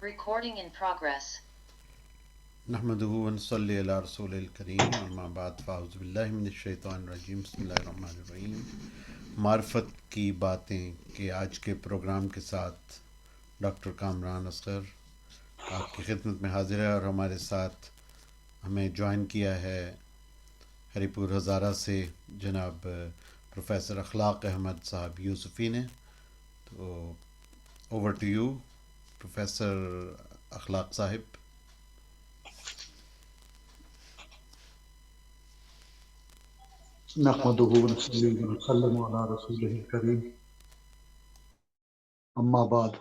Recording in progress. نحمده ونصلي علی رسول الکریم اما بعد فاعوذ باللہ من الشیطان الرجیم بسم اللہ الرحمن الرحیم۔ معرفت کی باتیں کہ آج کے پروگرام کے ساتھ ڈاکٹر کامران اصغر آپ کی خدمت میں حاضر ہے، اور ہمارے ساتھ ہمیں جوائن کیا ہے ہری پور ہزارہ سے جناب پروفیسر اخلاق احمد صاحب یوسفی نے۔ تو اوور ٹو یو پروفیسر اخلاق صاحب۔ نحمده ونصلي ونسلم على رسوله الكريم اما بعد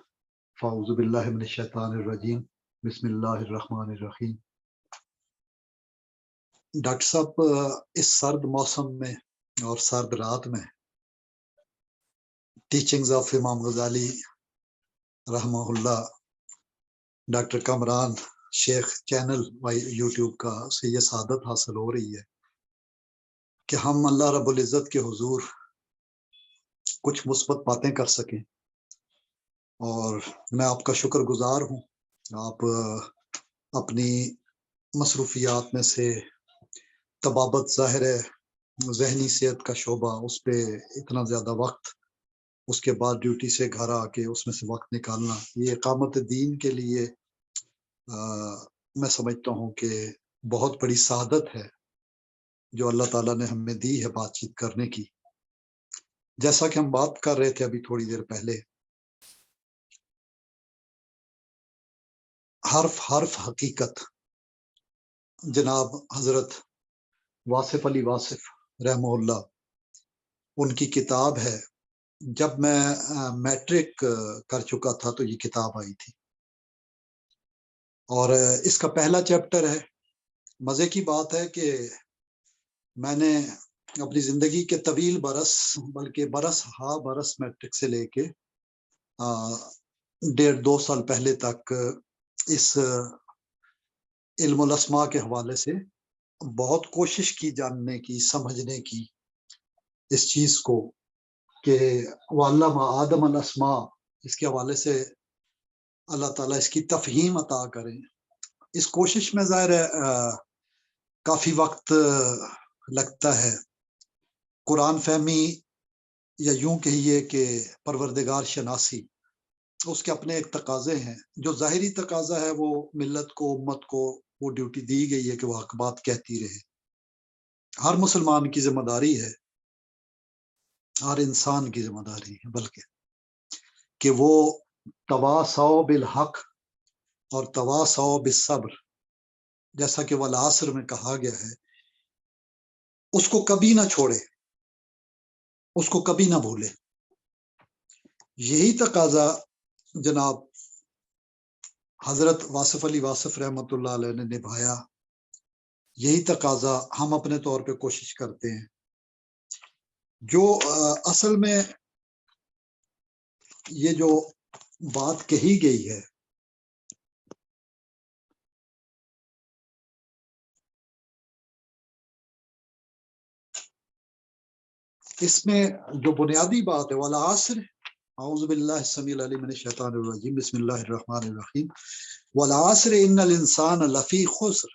فاعوذ باللہ من الشیطان الرجیم بسم اللہ الرحمن الرحیم۔ ڈاکٹر صاحب، اس سرد موسم میں اور سرد رات میں ٹیچنگز آف امام غزالی رحمہ اللہ، ڈاکٹر کامران شیخ چینل یوٹیوب کا سے یہ سعادت حاصل ہو رہی ہے کہ ہم اللہ رب العزت کے حضور کچھ مثبت باتیں کر سکیں، اور میں آپ کا شکر گزار ہوں۔ آپ اپنی مصروفیات میں سے طبابت، ظاہر ہے ذہنی صحت کا شعبہ، اس پہ اتنا زیادہ وقت، اس کے بعد ڈیوٹی سے گھر آ کے اس میں سے وقت نکالنا، یہ اقامت دین کے لیے میں سمجھتا ہوں کہ بہت بڑی سعادت ہے جو اللہ تعالیٰ نے ہمیں دی ہے بات چیت کرنے کی۔ جیسا کہ ہم بات کر رہے تھے ابھی تھوڑی دیر پہلے، حرف حرف حقیقت، جناب حضرت واصف علی واصف رحمہ اللہ، ان کی کتاب ہے۔ جب میں میٹرک کر چکا تھا تو یہ کتاب آئی تھی، اور اس کا پہلا چیپٹر ہے۔ مزے کی بات ہے کہ میں نے اپنی زندگی کے طویل برس، بلکہ برس میٹرک سے لے کے 1.5-2 سال پہلے تک اس علم الاسماء کے حوالے سے بہت کوشش کی، جاننے کی، سمجھنے کی اس چیز کو کہ وَعَلَّمَ آدم الاسماء، اس کے حوالے سے اللہ تعالیٰ اس کی تفہیم عطا کریں۔ اس کوشش میں ظاہر ہے کافی وقت لگتا ہے۔ قرآن فہمی، یا یوں کہیے کہ پروردگار شناسی، اس کے اپنے ایک تقاضے ہیں۔ جو ظاہری تقاضا ہے وہ ملت کو، امت کو وہ ڈیوٹی دی گئی ہے کہ وہ حق بات کہتی رہے۔ ہر مسلمان کی ذمہ داری ہے، ہر انسان کی ذمہ داری ہے بلکہ، کہ وہ تواصوا بالحق اور تواصوا بالصبر، جیسا کہ والعصر میں کہا گیا ہے، اس کو کبھی نہ چھوڑے، اس کو کبھی نہ بھولے۔ یہی تقاضا جناب حضرت واصف علی واصف رحمۃ اللہ علیہ نے نبھایا، یہی تقاضا ہم اپنے طور پہ کوشش کرتے ہیں۔ جو اصل میں یہ جو بات کہی گئی ہے، اس میں جو بنیادی بات ہے، والعصر، اعوذ باللہ السمیع العلیم من الشیطان الرجیم بسم اللہ الرحمن الرحیم، والعصر ان الانسان لفی خسر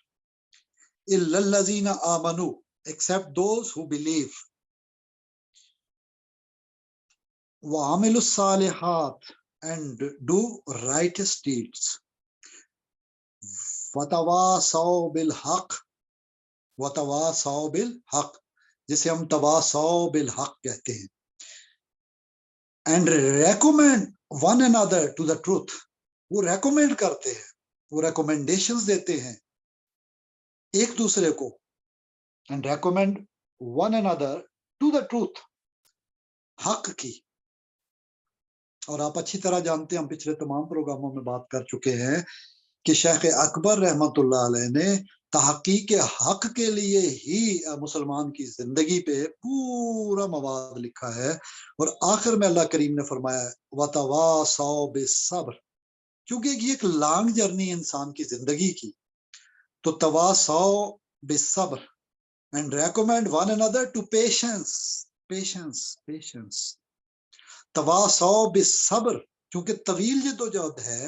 الا الذین آمنوا except those who believe وعملوا الصالحات and do righteous deeds وتواصوا بالحق، وتواصوا بالحق جسے ہم تواصوا بالحق کہتے ہیں، and recommend one another to the truth، وہ ریکومینڈ کرتے ہیں، وہ ریکومینڈیشنز دیتے ہیں ایک دوسرے کو، and recommend one another to the truth، حق کی۔ اور آپ اچھی طرح جانتے ہیں، ہم پچھلے تمام پروگراموں میں بات کر چکے ہیں کہ شیخ اکبر رحمت اللہ علیہ نے تحقیق حق کے لیے ہی مسلمان کی زندگی پہ پورا مواد لکھا ہے، اور آخر میں اللہ کریم نے فرمایا وَتَوَاصَوْا بِالصَّبْرِ، کیونکہ یہ ایک لانگ جرنی انسان کی زندگی کی، تو تواصوا بالصبر and recommend one another to patience. تواصوا بالصبر، کیونکہ طویل جدوجہد ہے،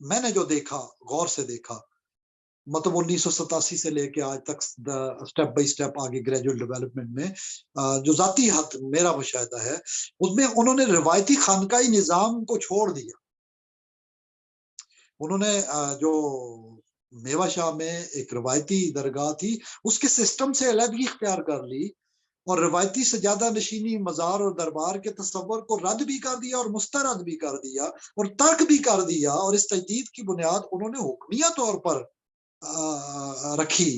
میں نے جو دیکھا، غور سے دیکھا، مطلب 1987 سے لے کے آج تک سٹیپ بائی سٹیپ آگے گریجویٹ ڈیولپمنٹ میں جو ذاتی حد میرا مشاہدہ ہے، اس میں انہوں نے روایتی خانقاہی نظام کو چھوڑ دیا. انہوں نے جو میوہ شاہ میں ایک روایتی درگاہ تھی، اس کے سسٹم سے علیحدگی اختیار کر لی اور روایتی سجادہ نشینی، مزار اور دربار کے تصور کو رد بھی کر دیا اور مسترد بھی کر دیا اور ترک بھی کر دیا. اور اس تجدید کی بنیاد انہوں نے حکمیہ طور پر رکھی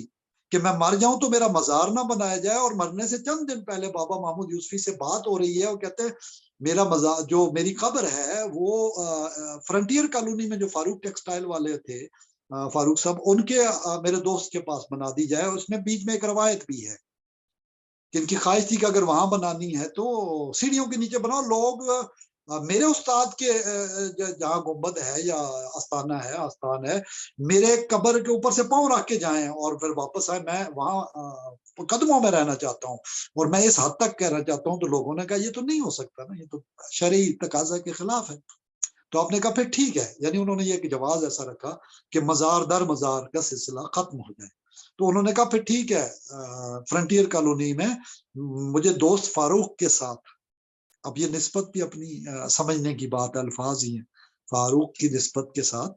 کہ میں مر جاؤں تو میرا مزار نہ بنایا جائے. اور مرنے سے چند دن پہلے بابا محمود یوسفی سے بات ہو رہی ہے، وہ کہتے ہیں میرا مزار، جو میری قبر ہے وہ فرنٹیئر کالونی میں جو فاروق ٹیکسٹائل والے تھے، فاروق صاحب، ان کے میرے دوست کے پاس بنا دی جائے. اس میں بیچ میں ایک روایت بھی ہے کہ ان کی خواہش تھی کہ اگر وہاں بنانی ہے تو سیڑھیوں کے نیچے بناؤ. لوگ میرے استاد کے جہاں گنبد ہے یا آستان ہے، میرے قبر کے اوپر سے پاؤں رکھ کے جائیں اور پھر واپس آئے. میں وہاں قدموں میں رہنا چاہتا ہوں اور میں اس حد تک کہنا چاہتا ہوں. تو لوگوں نے کہا یہ تو نہیں ہو سکتا نا، یہ تو شرعی تقاضا کے خلاف ہے. تو آپ نے کہا پھر ٹھیک ہے، یعنی انہوں نے یہ جواز ایسا رکھا کہ مزار در مزار کا سلسلہ ختم ہو جائے. تو انہوں نے کہا پھر ٹھیک ہے، فرنٹیئر کالونی میں مجھے دوست فاروق کے ساتھ، اب یہ نسبت بھی اپنی سمجھنے کی بات ہے، الفاظ ہی ہیں، فاروق کی نسبت کے ساتھ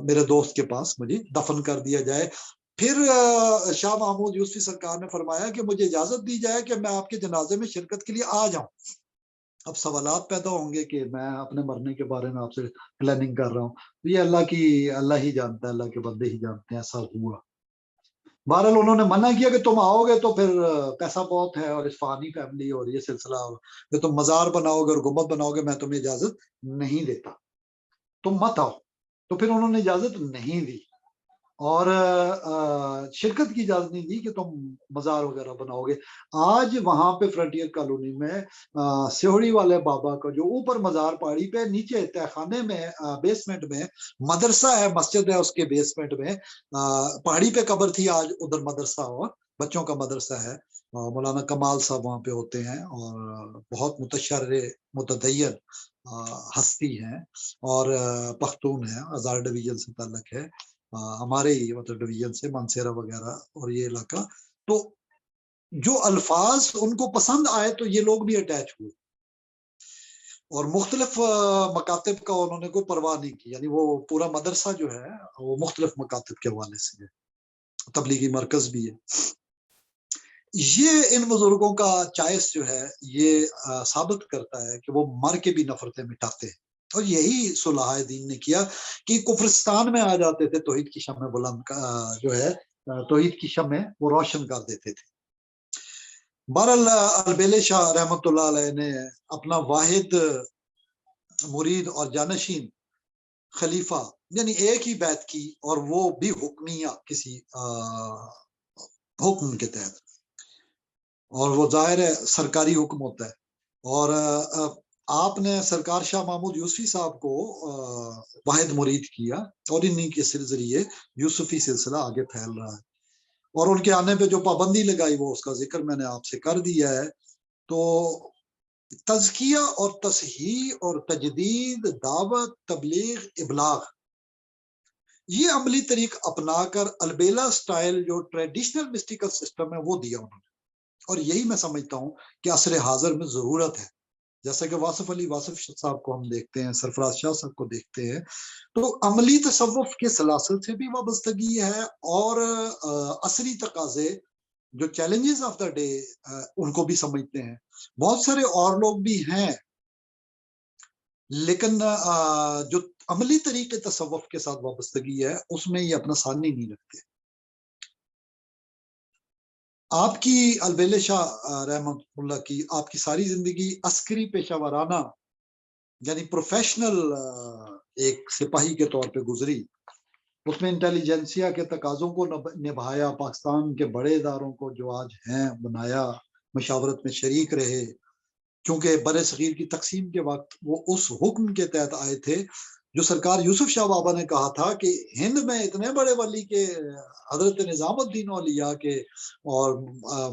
میرے دوست کے پاس مجھے دفن کر دیا جائے. پھر شاہ محمود یوسفی سرکار نے فرمایا کہ مجھے اجازت دی جائے کہ میں آپ کے جنازے میں شرکت کے لیے آ جاؤں. اب سوالات پیدا ہوں گے کہ میں اپنے مرنے کے بارے میں آپ سے پلاننگ کر رہا ہوں. تو یہ اللہ ہی جانتا ہے، اللہ کے بندے ہی جانتے ہیں ایسا ہوا. بہرحال انہوں نے منع کیا کہ تم آؤ گے تو پھر پیسہ بہت ہے اور اسفانی فیملی اور یہ سلسلہ، کہ تم مزار بناؤ گے اور گنبد بناؤ گے، میں تمہیں اجازت نہیں دیتا، تم مت آؤ. تو پھر انہوں نے اجازت نہیں دی اور شرکت کی اجازت نہیں دی کہ تم مزار وغیرہ بناؤ گے. آج وہاں پہ فرنٹیئر کالونی میں سیوڑی والے بابا کا جو اوپر مزار پہاڑی پہ، نیچے تہ خانے میں بیسمنٹ میں مدرسہ ہے، مسجد ہے، اس کے بیسمنٹ میں پہاڑی پہ قبر تھی، آج ادھر مدرسہ ہوا، بچوں کا مدرسہ ہے. مولانا کمال صاحب وہاں پہ ہوتے ہیں اور بہت متشرع متدین ہستی ہیں اور پختون ہیں، ہزار ڈویژن سے تعلق ہے ہمارے ہی مطلب ڈویژن سے، مانسیرا وغیرہ اور یہ علاقہ. تو جو الفاظ ان کو پسند آئے تو یہ لوگ بھی اٹیچ ہوئے اور مختلف مکاتب کا انہوں نے کوئی پرواہ نہیں کی. یعنی وہ پورا مدرسہ جو ہے وہ مختلف مکاتب کے حوالے سے ہے، تبلیغی مرکز بھی ہے. یہ ان بزرگوں کا چائس جو ہے یہ ثابت کرتا ہے کہ وہ مر کے بھی نفرتیں مٹاتے ہیں. اور یہی صلاح دین نے کیا کہ کفرستان میں آ جاتے تھے، توحید کی شمع بلند جو ہے توحید کی شمع وہ روشن کر دیتے تھے. بہرحال البیلے شاہ رحمت اللہ علیہ نے اپنا واحد مرید اور جانشین خلیفہ یعنی ایک ہی بیعت کی، اور وہ بھی حکمیہ کسی حکم کے تحت، اور وہ ظاہر ہے سرکاری حکم ہوتا ہے. اور آپ نے سرکار شاہ محمود یوسفی صاحب کو واحد مرید کیا اور انہی کے ذریعے یوسفی سلسلہ آگے پھیل رہا ہے. اور ان کے آنے پہ جو پابندی لگائی وہ اس کا ذکر میں نے آپ سے کر دیا ہے. تو تزکیہ اور تصحیح اور تجدید، دعوت، تبلیغ، ابلاغ، یہ عملی طریق اپنا کر البیلا سٹائل جو ٹریڈیشنل مسٹیکل سسٹم ہے وہ دیا انہوں نے. اور یہی میں سمجھتا ہوں کہ عصر حاضر میں ضرورت ہے. جیسا کہ واصف علی واصف صاحب کو ہم دیکھتے ہیں، سرفراز شاہ صاحب کو دیکھتے ہیں، تو عملی تصوف کے سلاسل سے بھی وابستگی ہے اور عصری تقاضے جو چیلنجز آف دا ڈے ان کو بھی سمجھتے ہیں. بہت سارے اور لوگ بھی ہیں لیکن جو عملی طریقے تصوف کے ساتھ وابستگی ہے اس میں یہ اپنا ثانی نہیں رکھتے. آپ کی البیلے شاہ رحمت اللہ کی آپ کی ساری زندگی عسکری پیشہ ورانہ یعنی پروفیشنل ایک سپاہی کے طور پہ گزری. اس میں انٹیلیجنسیا کے تقاضوں کو نبھایا، پاکستان کے بڑے اداروں کو جو آج ہیں بنایا، مشاورت میں شریک رہے. چونکہ بر صغیر کی تقسیم کے وقت وہ اس حکم کے تحت آئے تھے جو سرکار یوسف شاہ بابا نے کہا تھا کہ ہند میں اتنے بڑے ولی کے حضرت نظام الدین اولیاء کے اور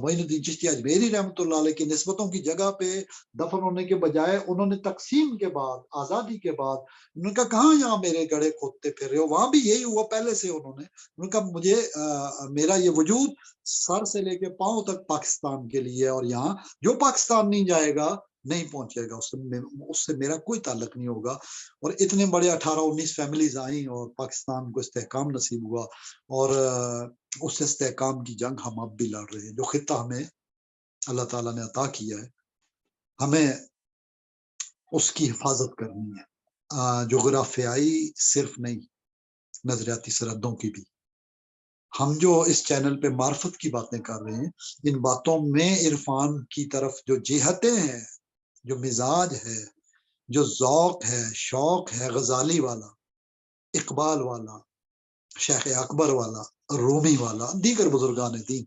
معین الدین چشتی اجمیری رحمۃ اللہ علیہ کی نسبتوں کی جگہ پہ دفن ہونے کے بجائے انہوں نے تقسیم کے بعد، آزادی کے بعد، انہوں نے کہا کہاں یہاں میرے گڑھے کھودتے پھر رہے ہو؟ وہاں بھی یہی ہوا پہلے سے. انہوں نے کہا مجھے میرا یہ وجود سر سے لے کے پاؤں تک پاکستان کے لیے، اور یہاں جو پاکستان نہیں جائے گا نہیں پہنچے گا، اس سے میرا کوئی تعلق نہیں ہوگا. اور اتنے بڑے 18-19 فیملیز آئیں اور پاکستان کو استحکام نصیب ہوا، اور اس استحکام کی جنگ ہم اب بھی لڑ رہے ہیں. جو خطہ ہمیں اللہ تعالیٰ نے عطا کیا ہے، ہمیں اس کی حفاظت کرنی ہے. جغرافیائی صرف نہیں، نظریاتی سرحدوں کی بھی. ہم جو اس چینل پہ معرفت کی باتیں کر رہے ہیں، ان باتوں میں عرفان کی طرف جو جہتیں ہیں، جو مزاج ہے، جو ذوق ہے، شوق ہے، غزالی والا، اقبال والا، شیخ اکبر والا، رومی والا، دیگر بزرگان دین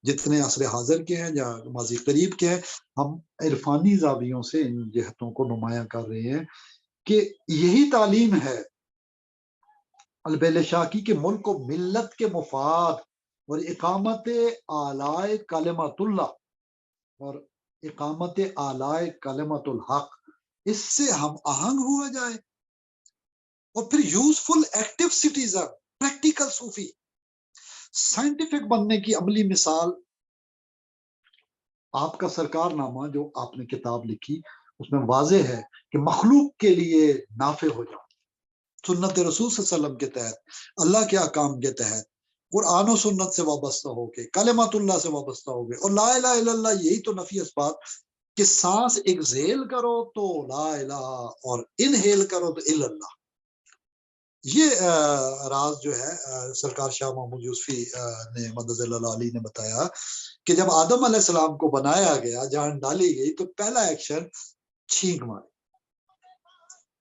جتنے عصر حاضر کے ہیں یا ماضی قریب کے ہیں، ہم عرفانی زاویوں سے ان جہتوں کو نمایاں کر رہے ہیں کہ یہی تعلیم ہے البیل شاکی کے ملک و ملت کے مفاد اور اقامت اعلی کلمت اللہ اور اقامت اعلی کلمت الحق، اس سے ہم آہنگ ہوا جائے. اور پھر یوزفل ایکٹیو سٹیزن، پریکٹیکل صوفی، سائنٹیفک بننے کی عملی مثال آپ کا سرکار نامہ جو آپ نے کتاب لکھی، اس میں واضح ہے کہ مخلوق کے لیے نافع ہو جاؤ، سنت رسول صلی اللہ علیہ وسلم کے تحت، اللہ کے احکام کے تحت، قرآن و سنت سے وابستہ ہو کے، کلمات اللہ سے وابستہ ہو گئے. اور لا الہ الا اللہ یہی تو نفی اسبات کہ سانس ایکزیل کرو تو لا الہ اور انہیل کرو تو الا اللہ. یہ راز جو ہے سرکار شاہ محمود یوسفی نے مدد اللہ علی نے بتایا کہ جب آدم علیہ السلام کو بنایا گیا، جان ڈالی گئی، تو پہلا ایکشن چھینک مارے،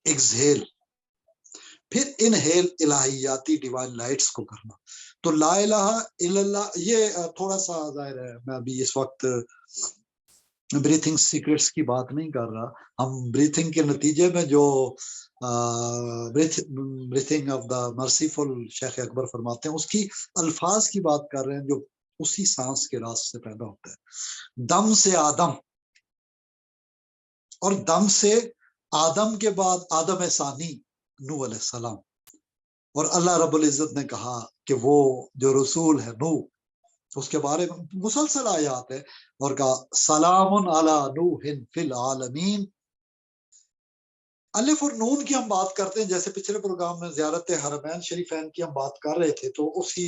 ایکزیل، پھر انہیل الہیاتی ڈیوائن لائٹس کو کرنا. تو لا الہ الا اللہ یہ تھوڑا سا ظاہر ہے، میں ابھی اس وقت بریتھنگ سیکرٹس کی بات نہیں کر رہا. ہم بریتھنگ کے نتیجے میں جو بریتھنگ آف دا مرسیفل شیخ اکبر فرماتے ہیں، اس کی الفاظ کی بات کر رہے ہیں جو اسی سانس کے راز سے پیدا ہوتا ہے. دم سے آدم، اور دم سے آدم کے بعد آدم ثانی نوح علیہ السلام. اور اللہ رب العزت نے کہا کہ وہ جو رسول ہے نوح، اس کے بارے میں مسلسل آیات ہے، اور کہا سلام علی نوح فی العالمین. الف اور نون کی ہم بات کرتے ہیں، جیسے پچھلے پروگرام میں زیارت حرمین شریفین کی ہم بات کر رہے تھے، تو اسی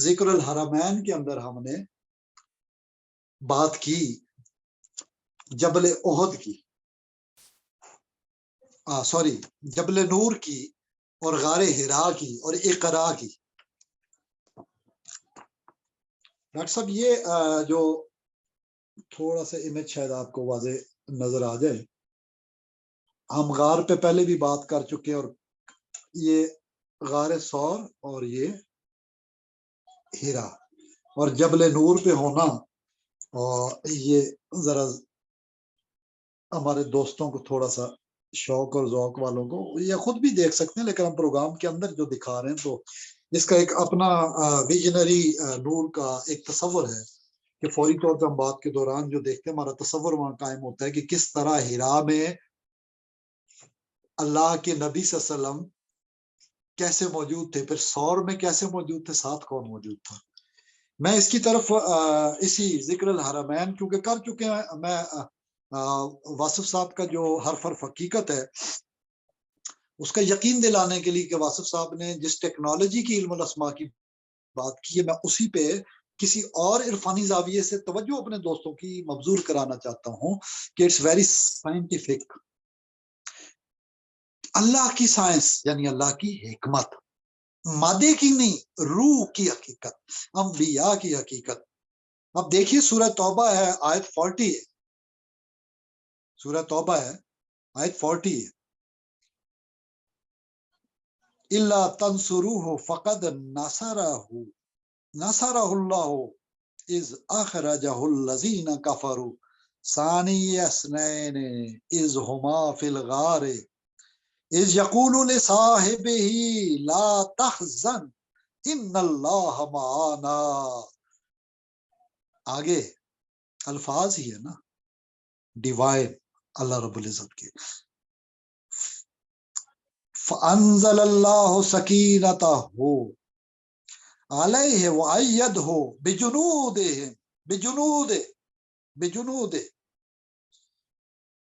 ذکر الحرمین کے اندر ہم نے بات کی جبل احد کی، جبل نور کی، اور غار حرا کی، اور اقرا کی. ڈاکٹر صاحب یہ جو تھوڑا سا امیج شاید آپ کو واضح نظر آ جائے، ہم غار پہ پہلے بھی بات کر چکے، اور یہ غار سور اور یہ ہیرا، اور جبل نور پہ ہونا. اور یہ ذرا ہمارے دوستوں کو تھوڑا سا شوق اور ذوق والوں کو یہ خود بھی دیکھ سکتے ہیں، لیکن ہم پروگرام کے اندر جو دکھا رہے ہیں تو اس کا ایک اپنا ویژنری نور کا ایک تصور ہے کہ فوری طور پہ ہم بات کے دوران جو دیکھتے ہیں، ہمارا تصور وہاں قائم ہوتا ہے کہ کس طرح ہیرا میں اللہ کے نبی صلی اللہ علیہ وسلم کیسے موجود تھے، پھر سور میں کیسے موجود تھے، ساتھ کون موجود تھا. میں اس کی طرف اسی ذکر الحرمین کیونکہ کر چکے ہیں، میں واصف صاحب کا جو حرف حقیقت ہے اس کا یقین دلانے کے لیے کہ واصف صاحب نے جس ٹیکنالوجی کی علم الاسماء کی بات کی ہے، میں اسی پہ کسی اور عرفانی زاویے سے توجہ اپنے دوستوں کی مبذول کرانا چاہتا ہوں کہ اٹس ویری سائنٹیفک. اللہ کی سائنس یعنی اللہ کی حکمت، مادے کی نہیں، روح کی حقیقت، انبیاء کی حقیقت. اب دیکھیے سورہ توبہ ہے، آیت 40 ہے، سورہ توبہ ہے آیت 40 ہے. الا تنصروه فقد نصرہ اللہ اذ اخرجہ الذین کفروا ثانی اثنین اذ ہما فی الغار اذ یقول لصاحبہ لا تحزن ان اللہ معانا. آگے الفاظ ہی ہے نا ڈیوائن اللہ رب العزت کے. فانزل اللہ سکینتہ علیہ وایدہ بجنود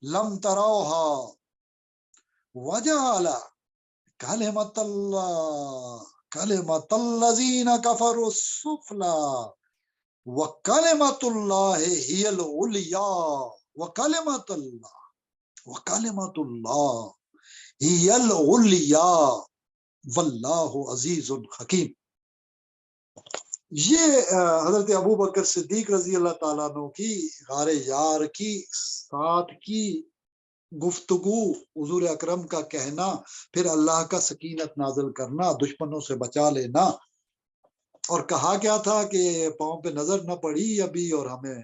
لم تروہا وجعل کلمۃ الذین کفروا السفلی وکلمۃ اللہ ہی العلیٰ وکلمۃ اللہ ہی العلیٰ واللہ عزیز حکیم. یہ حضرت ابو بکر صدیق رضی اللہ تعالیٰ عنہ کی غار یار کی ساتھ کی گفتگو، حضور اکرم کا کہنا، پھر اللہ کا سکینت نازل کرنا، دشمنوں سے بچا لینا. اور کہا کیا تھا کہ پاؤں پہ نظر نہ پڑی ابھی اور ہمیں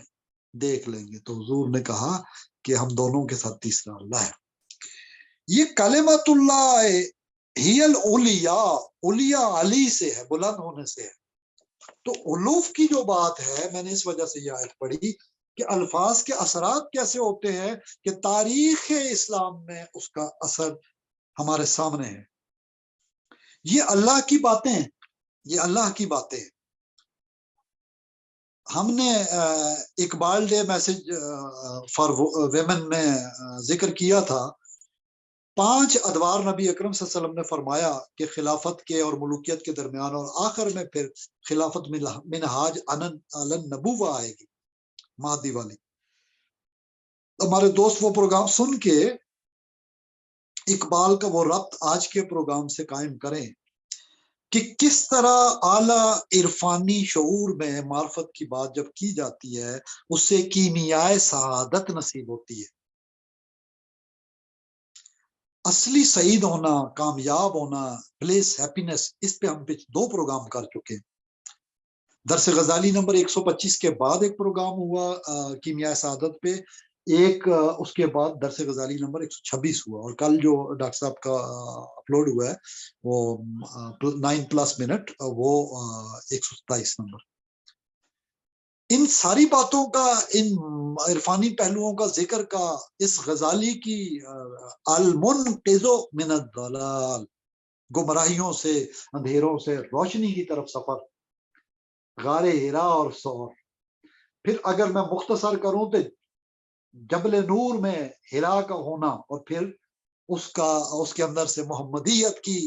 دیکھ لیں گے، تو حضور نے کہا کہ ہم دونوں کے ساتھ تیسرا اللہ ہے. یہ کلمت اللہ ہی العلیٰ، اولیاء علی سے ہے، بلند ہونے سے ہے. تو علوف کی جو بات ہے، میں نے اس وجہ سے یہ آیت پڑھی کہ الفاظ کے اثرات کیسے ہوتے ہیں کہ تاریخ اسلام میں اس کا اثر ہمارے سامنے ہے. یہ اللہ کی باتیں ہیں، یہ اللہ کی باتیں ہیں. ہم نے Iqbal day message for women میں ذکر کیا تھا. 5 ادوار نبی اکرم صلی اللہ علیہ وسلم نے فرمایا کہ خلافت کے اور ملوکیت کے درمیان، اور آخر میں پھر خلافت منہاج علی النبوہ آئے گی، مہدی والی. ہمارے دوست وہ پروگرام سن کے اقبال کا وہ ربط آج کے پروگرام سے قائم کریں کہ کس طرح اعلیٰ عرفانی شعور میں معرفت کی بات جب کی جاتی ہے اس سے کیمیائے سعادت نصیب ہوتی ہے. اصلی سعید ہونا، کامیاب ہونا، بلیس، ہیپینس، اس پہ ہم 2 پروگرام کر چکے ہیں. درس غزالی نمبر 125 کے بعد ایک پروگرام ہوا کیمیائے سعادت پہ، ایک اس کے بعد درس غزالی نمبر 126 ہوا، اور کل جو ڈاکٹر صاحب کا اپلوڈ ہوا ہے وہ 9+ منٹ، وہ 127 نمبر. ان ساری باتوں کا، ان عرفانی پہلوؤں کا ذکر کا اس غزالی کی المنقذ من الضلال، گمراہیوں سے، اندھیروں سے روشنی کی طرف سفر، غار ہرا اور سور. پھر اگر میں مختصر کروں تو جبل نور میں ہرا کا ہونا، اور پھر اس کے اندر سے محمدیت کی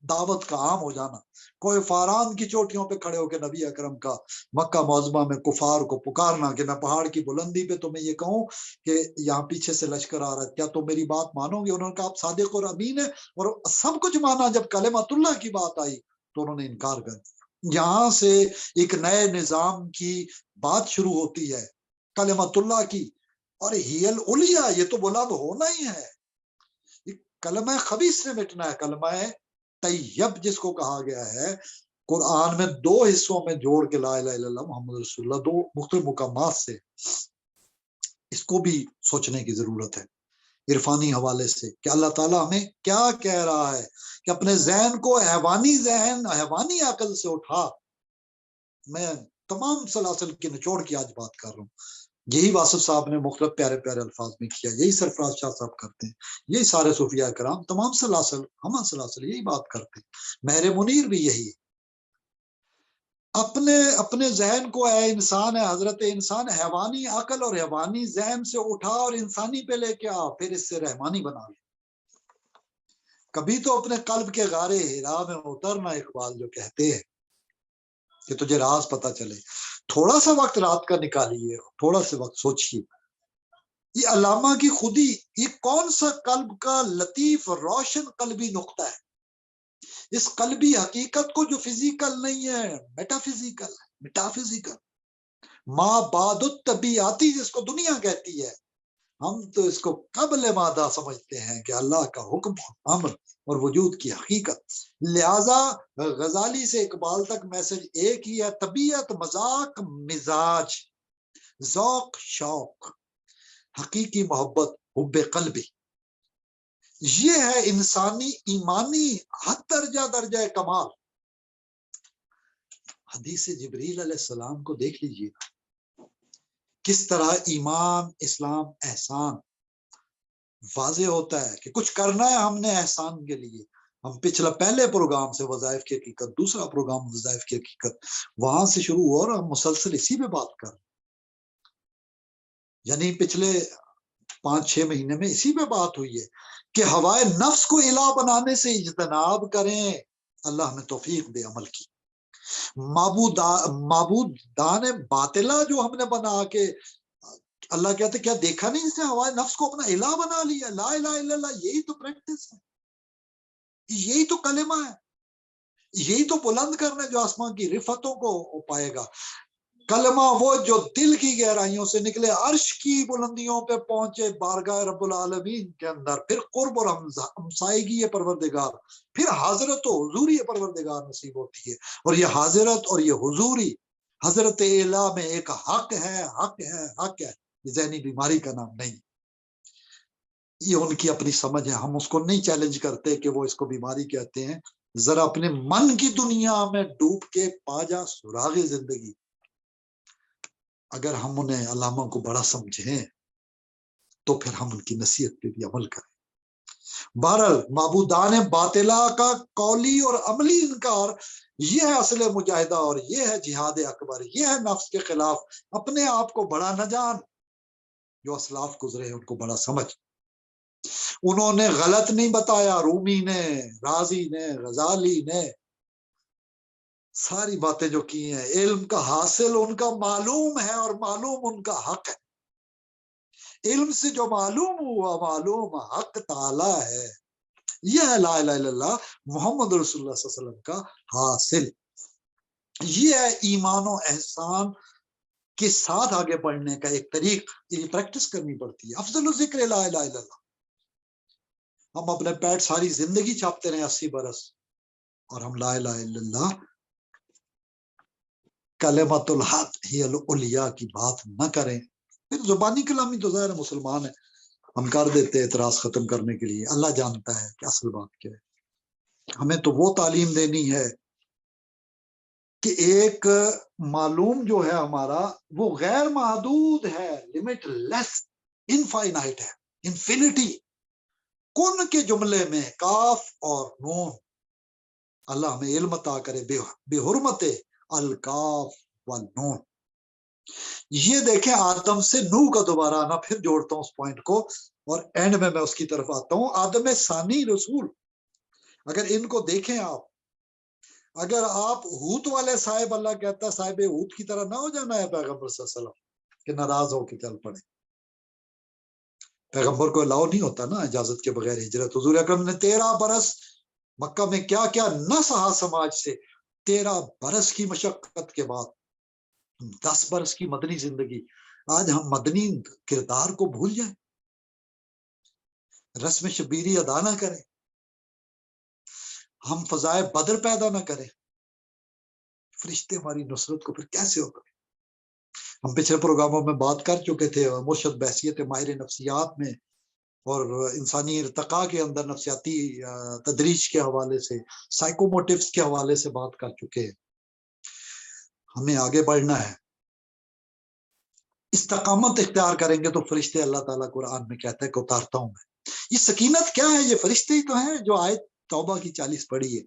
دعوت کا عام ہو جانا، کوئی فاران کی چوٹیوں پہ کھڑے ہو کے نبی اکرم کا مکہ معظمہ میں کفار کو پکارنا کہ میں پہاڑ کی بلندی پہ تمہیں یہ کہوں کہ یہاں پیچھے سے لشکر آ رہا ہے، کیا تم میری بات مانو گے؟ انہوں نے کہا آپ صادق اور امین ہے، اور سب کچھ مانا. جب کلمت اللہ کی بات آئی تو انہوں نے انکار کر دیا. یہاں سے ایک نئے نظام کی بات شروع ہوتی ہے، کلمت اللہ کی. اور ہی العلیٰ، یہ تو بلند ہونا ہی ہے. کلمہ خبیث سے مٹنا ہے، کلمہ طیب جس کو کہا گیا ہے قرآن میں 2 حصوں میں جوڑ کے، لا الہ الا اللہ محمد رسول اللہ، 2 مختلف مقامات سے. اس کو بھی سوچنے کی ضرورت ہے عرفانی حوالے سے کہ اللہ تعالیٰ ہمیں کیا کہہ رہا ہے کہ اپنے ذہن کو حیوانی ذہن، حیوانی عقل سے اٹھا. میں تمام سلاسل کے نچوڑ کی آج بات کر رہا ہوں. یہی واصف صاحب نے مختلف پیارے پیارے الفاظ میں کیا، یہی سرفراز شاہ صاحب کرتے ہیں، یہی سارے صوفیاء کرام، تمام سلاسل، ہم سلاسل یہی بات کرتے ہیں. مہر منیر بھی یہی ہے. اپنے ذہن کو، اے انسان، ہے حضرت انسان، حیوانی عقل اور حیوانی ذہن سے اٹھا اور انسانی پہ لے کے آ، پھر اس سے رحمانی بنا لے. کبھی تو اپنے قلب کے غار ہرا میں اترنا، اقبال جو کہتے ہیں کہ تجھے راز پتہ چلے. تھوڑا سا وقت رات کا نکالیے، تھوڑا سا وقت سوچیے. یہ علامہ کی خودی، یہ کون سا قلب کا لطیف روشن قلبی نقطہ ہے، اس قلبی حقیقت کو جو فزیکل نہیں ہے، میٹا فزیکل ہے، میٹا فزیکل، ما بعد الطبیعاتی جس کو دنیا کہتی ہے. ہم تو اس کو قبل مادہ سمجھتے ہیں کہ اللہ کا حکم، امر اور وجود کی حقیقت. لہذا غزالی سے اقبال تک میسج ایک ہی ہے، طبیعت، مذاق، مزاج، ذوق، شوق، حقیقی محبت، حب قلبی. یہ ہے انسانی ایمانی حد درجہ کمال. حدیث جبریل علیہ السلام کو دیکھ لیجیے کس طرح ایمان، اسلام، احسان واضح ہوتا ہے کہ کچھ کرنا ہے ہم نے احسان کے لیے. ہم پہلے پروگرام سے وظائف کی حقیقت، دوسرا پروگرام وظائف کی حقیقت، وہاں سے شروع ہوا اور ہم مسلسل اسی پہ بات کر رہے ہیں. یعنی پچھلے 5-6 مہینے میں اسی پہ بات ہوئی ہے کہ ہوائے نفس کو الہ بنانے سے اجتناب کریں. اللہ ہمیں توفیق دے عمل کی. معبودان باطلہ جو ہم نے بنا کے، اللہ کہتے کیا دیکھا نہیں اس نے ہوائے نفس کو اپنا الہ بنا لیا. لا الہ الا اللہ، یہی تو پریکٹس ہے، یہی تو کلمہ ہے، یہی تو بلند کرنا ہے جو آسمان کی رفتوں کو پائے گا. کلمہ وہ جو دل کی گہرائیوں سے نکلے، عرش کی بلندیوں پہ پہنچے بارگاہ رب العالمین کے اندر، پھر قرب اور ہمسائیگی پروردگار، پھر حضرت و حضوری پروردگار نصیب ہوتی ہے. اور یہ حضرت اور یہ حضوری حضرت الہ میں ایک حق ہے، حق ہے، حق ہے. یہ ذہنی بیماری کا نام نہیں، یہ ان کی اپنی سمجھ ہے. ہم اس کو نہیں چیلنج کرتے کہ وہ اس کو بیماری کہتے ہیں. ذرا اپنے من کی دنیا میں ڈوب کے پا جا سراغ زندگی. اگر ہم انہیں علامہ کو بڑا سمجھیں تو پھر ہم ان کی نصیحت پہ بھی عمل کریں. بہرحال معبودان باطلہ کا قولی اور عملی انکار، یہ ہے اصل مجاہدہ، اور یہ ہے جہاد اکبر. یہ ہے نفس کے خلاف اپنے آپ کو بڑا نہ جان. جو اسلاف گزرے ہیں ان کو بڑا سمجھ. انہوں نے غلط نہیں بتایا. رومی نے، رازی نے، غزالی نے ساری باتیں جو کی ہیں، علم کا حاصل ان کا معلوم ہے اور معلوم ان کا حق ہے. علم سے جو معلوم ہوا، معلوم حق تعالی ہے. یہ ہے لا الہ الا اللہ محمد رسول اللہ صلی اللہ علیہ وسلم کا حاصل. یہ ہے ایمان و احسان کے ساتھ آگے بڑھنے کا ایک طریق. یہ پریکٹس کرنی پڑتی ہے. افضل الذکر لا الہ الا اللہ. ہم اپنے پیٹ ساری زندگی چھاپتے رہے 80 برس، اور ہم لا الہ الا اللہ کلمۃ الحق ہی العلیاء کی بات نہ کریں. پھر زبانی کلامی تو ظاہر مسلمان ہے، ہم کر دیتے اعتراض ختم کرنے کے لیے. اللہ جانتا ہے کہ اصل بات کیا ہے. ہمیں تو وہ تعلیم دینی ہے کہ ایک معلوم جو ہے ہمارا وہ غیر محدود ہے، لمٹ لیس، انفائنائٹ ہے، انفینٹی. کن کے جملے میں کاف اور نون. اللہ ہمیں علم عطا کرے بے حرمت الکاف والنون. یہ دیکھیں آدم سے نوح کا دوبارہ آنا. پھر جوڑتا ہوں اس پوائنٹ کو اور اینڈ میں اس کی طرف آتا ہوں. آدم ثانی رسول، اگر ان کو دیکھیں آپ، اگر آپ ہوت والے صاحب، اللہ کہتا ہے صاحب ہوت کی طرح نہ ہو جانا ہے پیغمبر صلی اللہ علیہ وسلم کہ ناراض ہو کے چل پڑے. پیغمبر کو الاؤ نہیں ہوتا نا اجازت کے بغیر ہجرت. حضور اکرم نے 13 برس مکہ میں کیا کیا نہ سہا سماج سے. 13 برس کی مشقت کے بعد 10 برس کی مدنی زندگی. آج ہم مدنی کردار کو بھول جائیں، رسم شبیری ادا نہ کریں، ہم فضائے بدر پیدا نہ کریں. فرشتے ہماری نصرت کو پھر کیسے ہوگا؟ ہم پچھلے پروگراموں میں بات کر چکے تھے. مرشد بحثیت ماہر نفسیات میں اور انسانی ارتقاء کے اندر نفسیاتی تدریج کے حوالے سے، سائیکوموٹیوز کے حوالے سے بات کر چکے ہیں. ہمیں آگے بڑھنا ہے. استقامت اختیار کریں گے تو فرشتے اللہ تعالیٰ قرآن میں کہتا ہے کہ اتارتا ہوں میں. یہ سکینت کیا ہے؟ یہ فرشتے ہی تو ہیں جو آیت توبہ کی 40 پڑھی ہے.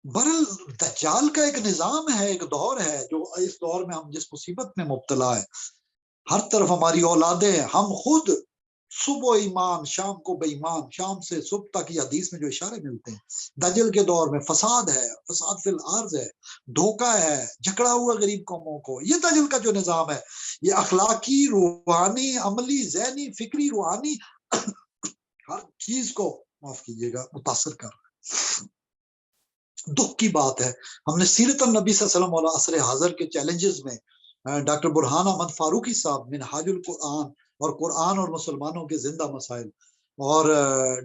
برل دجال کا ایک نظام ہے، ایک دور ہے، جو اس دور میں ہم جس مصیبت میں مبتلا ہے. ہر طرف ہماری اولادیں، ہم خود صبح ایمان شام کو بے ایمان، شام سے صبح تک. یہ حدیث میں جو اشارے ملتے ہیں، دجل کے دور میں فساد ہے، فساد فی الارض ہے، دھوکہ ہے، جھگڑا ہوا غریب قوموں کو. یہ دجل کا جو نظام ہے، یہ اخلاقی، روحانی، عملی، ذہنی، فکری، روحانی ہر چیز کو معاف کیجیے گا متاثر کر رہا ہے. دکھ کی بات ہے. ہم نے سیرت النبی صلی اللہ علیہ وسلم اور عصر حاضر کے چیلنجز میں ڈاکٹر برہان احمد فاروقی صاحب منہاج القرآن اور قرآن اور مسلمانوں کے زندہ مسائل اور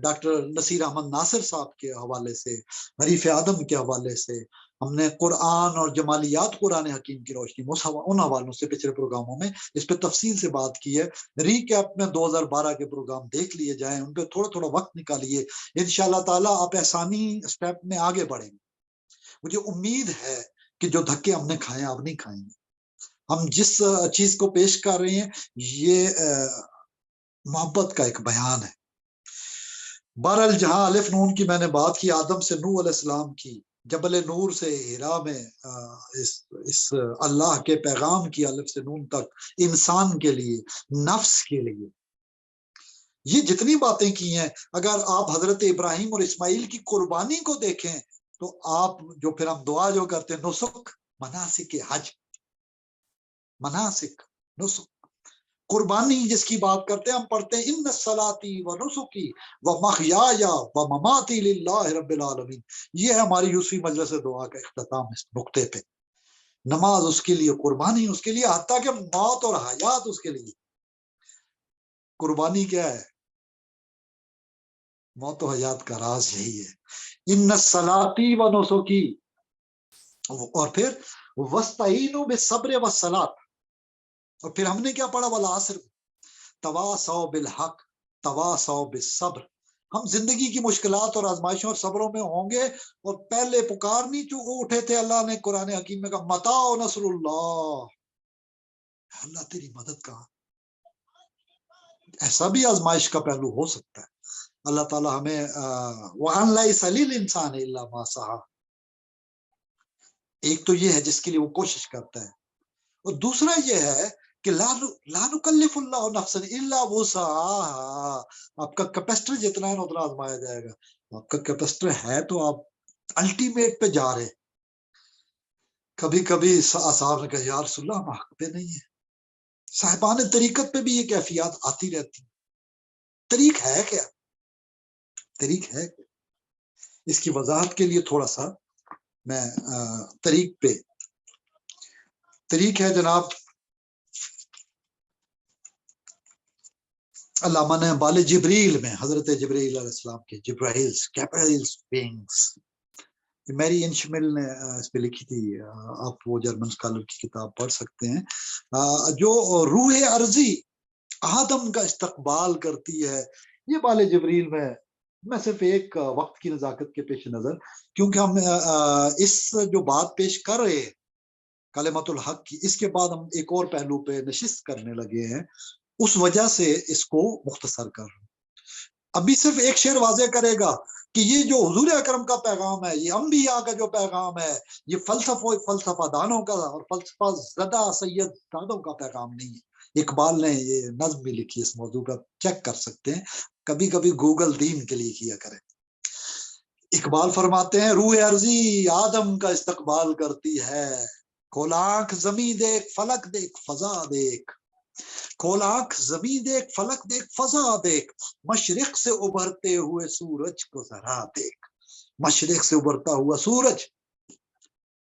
ڈاکٹر نصیر احمد ناصر صاحب کے حوالے سے، حریف آدم کے حوالے سے ہم نے قرآن اور جمالیات قرآن حکیم کی روشنی ان حوالوں سے پچھلے پروگراموں میں اس پہ تفصیل سے بات کی ہے۔ ریکیپ میں 2012 کے پروگرام دیکھ لیے جائیں، ان پہ تھوڑا تھوڑا وقت نکالیے، انشاءاللہ تعالیٰ آپ احسانی سٹیپ میں آگے بڑھیں گے۔ مجھے امید ہے کہ جو دھکے ہم نے کھائے آپ نہیں کھائیں گے۔ ہم جس چیز کو پیش کر رہے ہیں یہ محبت کا ایک بیان ہے۔ بہرحال جہاں الف نون کی میں نے بات کی، آدم سے نوح علیہ السلام کی، جبل نور سے ہیرا میں اس اللہ کے پیغام کی الف سے نون تک، انسان کے لیے، نفس کے لیے، یہ جتنی باتیں کی ہیں، اگر آپ حضرت ابراہیم اور اسماعیل کی قربانی کو دیکھیں تو آپ جو پھر ہم دعا جو کرتے ہیں، نسک، مناسک حج، مناسک، نسک، قربانی جس کی بات کرتے ہیں، ہم پڑھتے ہیں ان صلاتی و نسکی و محیای و مماتی للہ رب العالمین۔ یہ ہے ہماری یوسفی مجلس دعا کا اختتام اس نقطے پہ۔ نماز اس کے لیے، قربانی اس کے لیے، حتیٰ کہ موت اور حیات اس کے لیے۔ قربانی کیا ہے؟ موت و حیات کا راز یہی ہے۔ ان صلاتی و نسکی، اور پھر وستعینوا بالصبر والصلاۃ، اور پھر ہم نے کیا پڑھا؟ والعصر تواصوا بالحق تواصوا بالصبر۔ ہم زندگی کی مشکلات اور آزمائشوں اور صبروں میں ہوں گے، اور پہلے پکارنی جو اٹھے تھے، اللہ نے قرآن حکیم میں کہا متاع نصر اللہ، اللہ تیری مدد کا۔ ایسا بھی آزمائش کا پہلو ہو سکتا ہے۔ اللہ تعالیٰ ہمیں وَأَنْ لَيْسَ لِلْإِنسَانِ إِلَّا مَا سَعَىٰ، ایک تو یہ ہے جس کے لیے وہ کوشش کرتا ہے، اور دوسرا یہ ہے کہ لا نکلف اللہ نفسا الا وسعها، آپ کا کیپیسٹر جتنا ہے اتنا آزمایا جائے گا۔ آپ کا کیپیسٹر ہے تو آپ الٹیمیٹ پہ جا رہے۔ کبھی کبھی صاحب نے کہا یا رسول اللہ ہم حق پہ نہیں ہے۔ صاحبان طریقت پہ بھی یہ کیفیات آتی رہتی۔ طریق ہے کیا؟ طریق ہے کیا؟ اس کی وضاحت کے لیے تھوڑا سا میں طریق ہے جناب، علامہ نے بال جبریل میں حضرت جبریل علیہ السلام کے جبرائیلز کیپرلز ونگز، میری انشمل نے اس پہ لکھی تھی، آپ وہ جرمن اسکالر کی کتاب پڑھ سکتے ہیں، جو روح ارضی آدم کا استقبال کرتی ہے، یہ بال جبریل میں صرف ایک وقت کی نزاکت کے پیش نظر، کیونکہ ہم اس جو بات پیش کر رہے ہیں کلمت الحق کی، اس کے بعد ہم ایک اور پہلو پہ نشست کرنے لگے ہیں، اس وجہ سے اس کو مختصر کر رہا ہوں۔ ابھی صرف ایک شعر واضح کرے گا کہ یہ جو حضور اکرم کا پیغام ہے، یہ انبیاء کا جو پیغام ہے، یہ فلسفہ دانوں کا اور فلسفہ زدہ سید دانوں کا پیغام نہیں ہے۔ اقبال نے یہ نظم بھی لکھی اس موضوع پر، چیک کر سکتے ہیں، کبھی کبھی گوگل دین کے لیے کیا کریں۔ اقبال فرماتے ہیں روح ارضی آدم کا استقبال کرتی ہے، کھول آنکھ زمیں دیکھ فلک دیکھ فضا دیکھ، کھول آنکھ زمیں دیکھ فلک دیکھ فضا دیکھ، مشرق سے ابھرتے ہوئے سورج کو ذرا دیکھ، مشرق سے ابھرتا ہوا سورج۔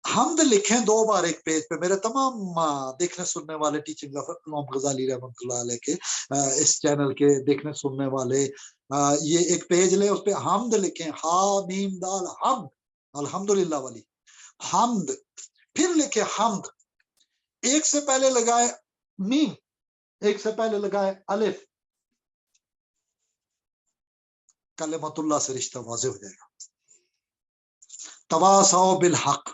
حمد لکھیں 2 بار ایک پیج پہ، میرے تمام دیکھنے سننے والے ٹیچنگ امام غزالی رحمۃ اللہ علیہ کے اس چینل کے دیکھنے سننے والے یہ ایک پیج لیں، اس پہ حمد لکھیں، ہا میم دال حمد، الحمدللہ والی حمد، پھر لکھیں حمد، ایک سے پہلے لگائے میم، ایک سے پہلے لگائے الف، کلمت اللہ سے رشتہ واضح ہو جائے گا۔ تواصوا بالحق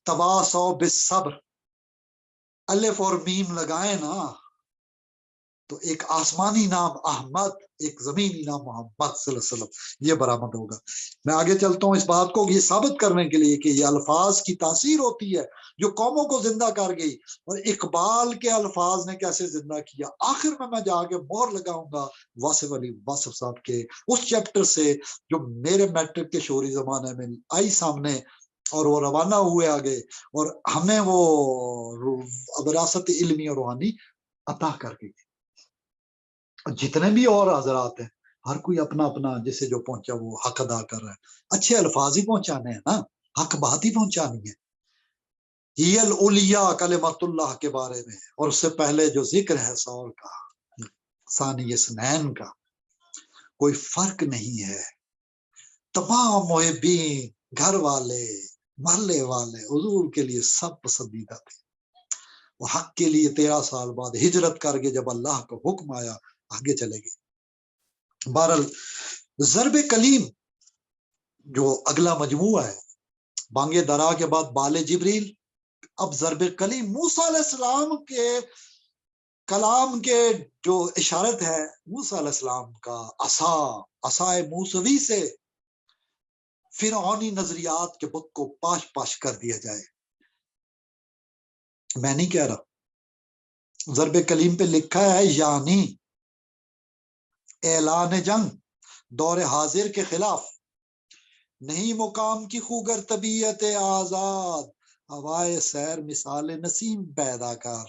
تواصوا بالصبر، الف اور میم لگائے نا تو ایک آسمانی نام احمد، ایک زمینی نام محمد صلی اللہ علیہ وسلم یہ برآمد ہوگا۔ میں آگے چلتا ہوں اس بات کو یہ ثابت کرنے کے لیے کہ یہ الفاظ کی تاثیر ہوتی ہے جو قوموں کو زندہ کر گئی، اور اقبال کے الفاظ نے کیسے زندہ کیا۔ آخر میں جا کے مہر لگاؤں گا واصف علی واصف صاحب کے اس چیپٹر سے جو میرے میٹرک کے شعوری زمانے میں آئی سامنے، اور وہ روانہ ہوئے آگے، اور ہمیں وہ وراثت علمی اور روحانی عطا کر گئی۔ جتنے بھی اور حضرات ہیں، ہر کوئی اپنا اپنا جسے جو پہنچا وہ حق ادا کر رہا ہے۔ اچھے الفاظ ہی پہنچانے ہیں نا، حق بات ہی پہنچانی ہے۔ ہی الاولیاء کلمت اللہ کے بارے میں، اور اس سے پہلے جو ذکر ہے سور کا، ثانی اسنین کا، کوئی فرق نہیں ہے. تمام محبین، گھر والے، محلے والے حضور کے لیے سب پسندیدہ تھے. وہ حق کے لیے 13 سال بعد ہجرت کر کے جب اللہ کا حکم آیا آگے چلے گئے. بہرحال ضرب کلیم جو اگلا مجموعہ ہے، بانگ درا کے بعد بال جبریل، اب ضرب کلیم موسیٰ علیہ السلام کے کلام کے جو اشارت ہے موسیٰ علیہ السلام کا عصائے موسوی سے فرعونی نظریات کے بت کو پاش پاش کر دیا جائے. میں نہیں کہہ رہا، ضرب کلیم پہ لکھا ہے یعنی اعلان جنگ دور حاضر کے خلاف، نہیں مقام کی خوگر طبیعت آزاد، ہوائے سیر مثال نسیم پیدا کر.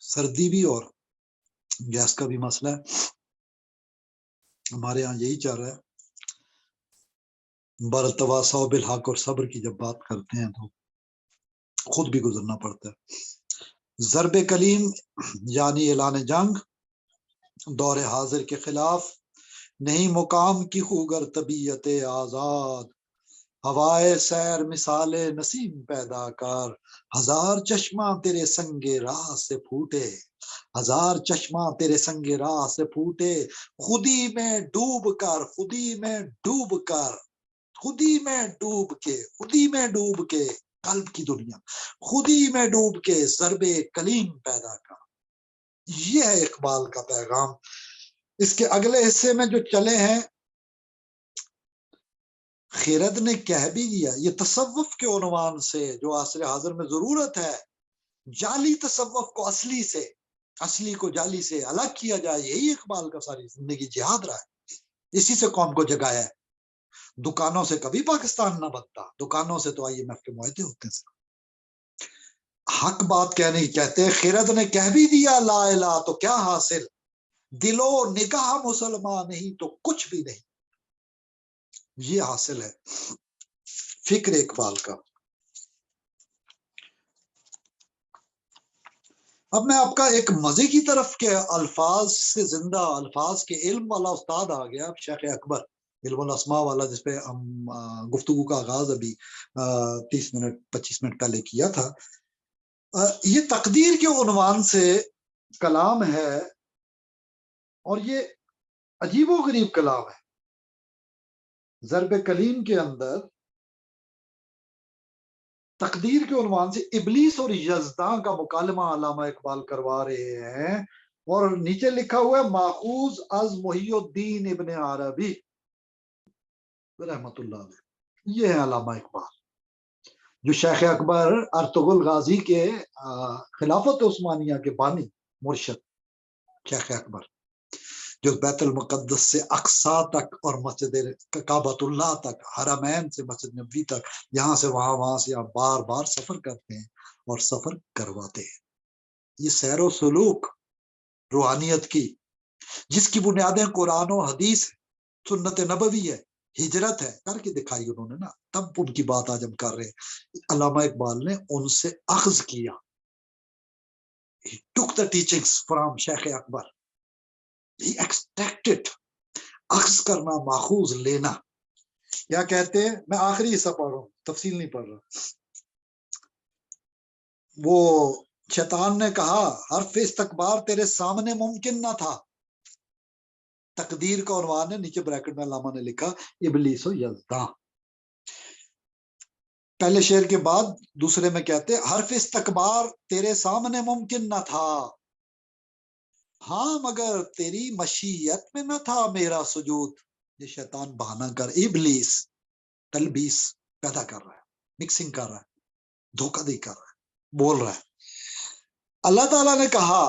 سردی بھی اور گیس کا بھی مسئلہ ہے، ہمارے ہاں یہی چل رہا ہے. برتواسا بالحق اور صبر کی جب بات کرتے ہیں تو خود بھی گزرنا پڑتا ہے. ضرب کلیم یعنی اعلان جنگ دور حاضر کے خلاف، نہیں مقام کی خوگر طبیعت آزاد، ہوائے سیر مثال نسیم پیدا کر. ہزار چشمہ تیرے سنگ راہ سے پھوٹے، ہزار چشمہ تیرے سنگ راہ سے پھوٹے، خودی میں ڈوب کر، خودی میں ڈوب کر، خودی میں ڈوب کے، خودی میں ڈوب کے، قلب کی دنیا، خودی میں ڈوب کے ضرب کلیم پیدا کر. یہ ہے اقبال کا پیغام. اس کے اگلے حصے میں جو چلے ہیں، خیرت نے کہہ بھی دیا، یہ تصوف کے عنوان سے جو عصر حاضر میں ضرورت ہے، جعلی تصوف کو اصلی سے، اصلی کو جعلی سے الگ کیا جائے. یہی اقبال کا ساری زندگی جہاد رہا ہے، اسی سے قوم کو جگایا ہے. دکانوں سے کبھی پاکستان نہ بنتا، دکانوں سے تو IMF کے معاہدے ہوتے ہیں. حق بات کہنے کی کہتے ہیں، خیرت نے کہہ بھی دیا لا الہ تو کیا حاصل، دل و نگاہ مسلمان نہیں تو کچھ بھی نہیں. یہ حاصل ہے فکر اقبال کا. اب میں آپ کا ایک مزے کی طرف کے الفاظ سے زندہ الفاظ کے علم والا استاد آ گیا، شیخ اکبر علم الاسماء والا، جس پہ ہم گفتگو کا آغاز ابھی 30 منٹ 25 منٹ پہلے کیا تھا. یہ تقدیر کے عنوان سے کلام ہے اور یہ عجیب و غریب کلام ہے. ضرب کلیم کے اندر تقدیر کے عنوان سے ابلیس اور یزداں کا مکالمہ علامہ اقبال کروا رہے ہیں، اور نیچے لکھا ہوا ہے ماخوذ از محی الدین ابن عربی رحمت اللہ علیہ. یہ ہے علامہ اقبال جو شیخ اکبر ارطغرل غازی کے خلافت عثمانیہ کے بانی مرشد شیخ اکبر، جو بیت المقدس سے اقصی تک اور مسجد کعبۃ اللہ تک، حرمین سے مسجد نبوی تک، یہاں سے وہاں، وہاں سے یہاں بار بار سفر کرتے ہیں اور سفر کرواتے ہیں. یہ سیر و سلوک روحانیت کی، جس کی بنیادیں قرآن و حدیث، سنت نبوی ہے، ہجرت ہے، کر کے دکھائی انہوں نے نا. تب ان کی بات آج ہم کر رہے ہیں. علامہ اقبال نے ان سے اخذ کیا. He took the teachings from Sheikh Akbar. He extracted. اخذ کرنا، ماخوذ لینا. کیا کہتے ہیں؟ میں آخری حصہ پڑھ رہا ہوں، تفصیل نہیں پڑھ رہا. وہ شیطان نے کہا حرف استکبار تیرے سامنے ممکن نہ تھا. تقدیر کا عنوان ہے، نیچے بریکٹ میں علامہ نے لکھا ابلیس و یزداں. پہلے شعر کے بعد دوسرے میں کہتے حرف استکبار تیرے سامنے ممکن نہ تھا، ہاں مگر تیری مشیت میں نہ تھا میرا سجود. یہ شیطان بہانہ کر، ابلیس تلبیس پیدا کر رہا ہے، مکسنگ کر رہا ہے، دھوکہ دہی کر رہا ہے، بول رہا ہے. اللہ تعالیٰ نے کہا،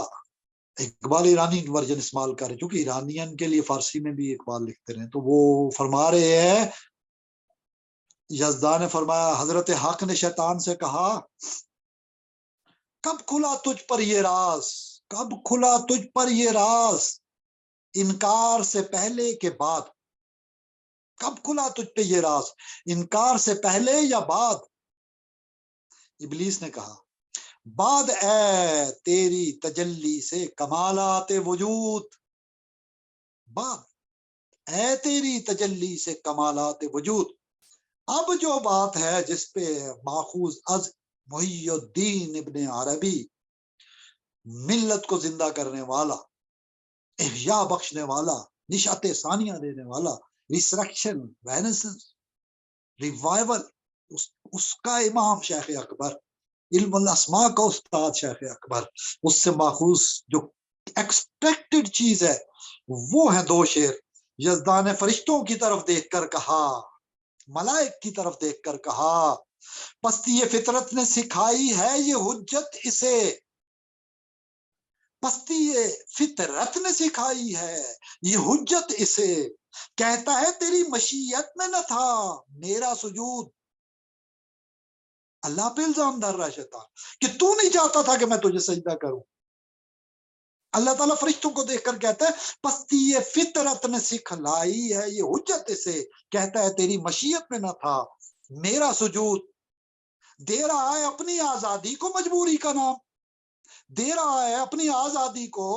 اقبال ایرانی ورژن استعمال کر رہے، چونکہ ایرانین کے لیے فارسی میں بھی اقبال لکھتے رہے، تو وہ فرما رہے ہیں، یزداں نے فرمایا حضرت حق نے شیطان سے کہا کب کھلا تجھ پر یہ راز، کب کھلا تجھ پر یہ راز، انکار سے پہلے کے بعد. کب کھلا تجھ پہ یہ راز، انکار سے پہلے یا بعد. ابلیس نے کہا بعد اے تیری تجلی سے کمالات وجود، بعد اے تیری تجلی سے کمالات وجود. اب جو بات ہے جس پہ ماخوذ از محی الدین ابن عربی، ملت کو زندہ کرنے والا، احیاء بخشنے والا، نشاط ثانیہ دینے والا، ریسرکشن، رینیسنس، ریوائول، اس کا امام شیخ اکبر، علم الاسماء کا استاد شیخ اکبر، اس سے ماخوذ جو ایکسپیکٹڈ چیز ہے وہ ہے دو شعر. یزدان نے فرشتوں کی طرف دیکھ کر کہا، ملائک کی طرف دیکھ کر کہا، پستی یہ فطرت نے سکھائی ہے یہ حجت اسے، پستی یہ فطرت نے سکھائی ہے یہ حجت اسے، کہتا ہے تیری مشیت میں نہ تھا میرا سجود. اللہ پہ الزام ڈال رہا ہے شیطان کہ تو نہیں چاہتا تھا کہ میں تجھے سجدہ کروں. اللہ تعالیٰ فرشتوں کو دیکھ کر کہتا ہے پستی یہ فطرت نے سکھلائی ہے یہ حجت اسے، کہتا ہے تیری مشیت میں نہ تھا میرا سجود. دے رہا ہے اپنی آزادی کو مجبوری کا نام، دے رہا ہے اپنی آزادی کو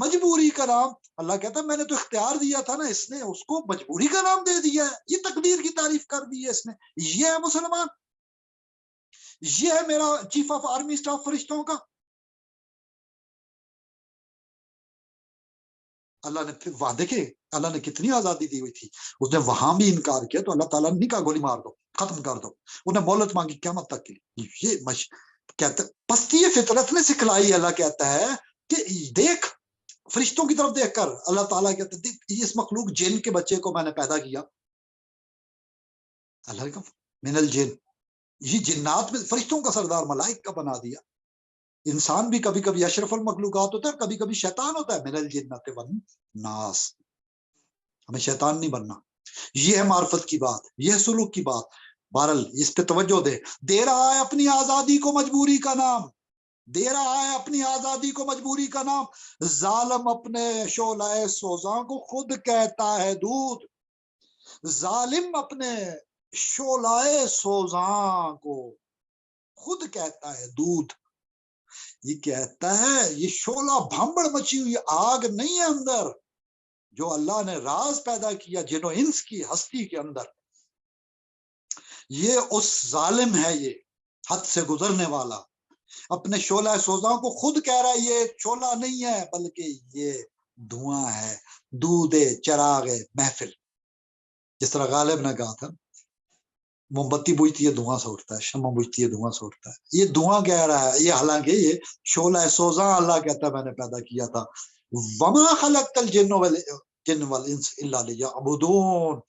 مجبوری کا نام. اللہ کہتا ہے میں نے تو اختیار دیا تھا نا، اس نے اس کو مجبوری کا نام دے دیا ہے. یہ تقدیر کی تعریف کر دی ہے اس نے. یہ ہے مسلمان، یہ ہے میرا چیف آف آرمی اسٹاف فرشتوں کا. اللہ نے پھر وہاں دیکھے اللہ نے کتنی آزادی دی ہوئی تھی، اس نے وہاں بھی انکار کیا تو اللہ تعالیٰ نے نہیں کہا گولی مار دو ختم کر دو، انہیں مہلت مانگی قیامت تک کی. یہ کہتا پستی فطرت نے سکھلائی. اللہ کہتا ہے کہ دیکھ فرشتوں کی طرف دیکھ کر، اللہ تعالیٰ کہتا ہے دیکھ اس مخلوق جن کے بچے کو میں نے پیدا کیا. اللہ نے کہا من الجن، یہ جنات میں فرشتوں کا سردار ملائک کا بنا دیا. انسان بھی کبھی کبھی اشرف المخلوقات ہوتا ہے، کبھی کبھی شیطان ہوتا ہے. من الجنۃ والناس، ہمیں شیطان نہیں بننا. یہ ہے معرفت کی بات، یہ ہے سلوک کی بات. بہرحال اس پہ توجہ دے رہا ہے اپنی آزادی کو مجبوری کا نام، دے رہا ہے اپنی آزادی کو مجبوری کا نام. ظالم اپنے شعلہ سوزاں کو خود کہتا ہے دودھ، ظالم اپنے شعلہ سوزاں کو خود کہتا ہے دودھ. یہ کہتا ہے یہ شعلہ بھنبڑ مچی ہوئی آگ نہیں ہے اندر، جو اللہ نے راز پیدا کیا جن و انس کی ہستی کے اندر. یہ اس ظالم ہے، یہ حد سے گزرنے والا اپنے شعلہ سوزاں کو خود کہہ رہا ہے یہ شعلہ نہیں ہے بلکہ یہ دھواں ہے، دودھ چراغ محفل. جس طرح غالب نے کہا تھا موم بتی بجھتی ہے دھواں سے اٹھتا ہے، شمع بجھتی ہے دھواں سے اٹھتا ہے. یہ دھواں کہہ رہا ہے، یہ حالانکہ یہ شعلہ سوزاں اللہ کہتا ہے میں نے پیدا کیا تھا. وما خلقت الجن والانس الا لیعبدون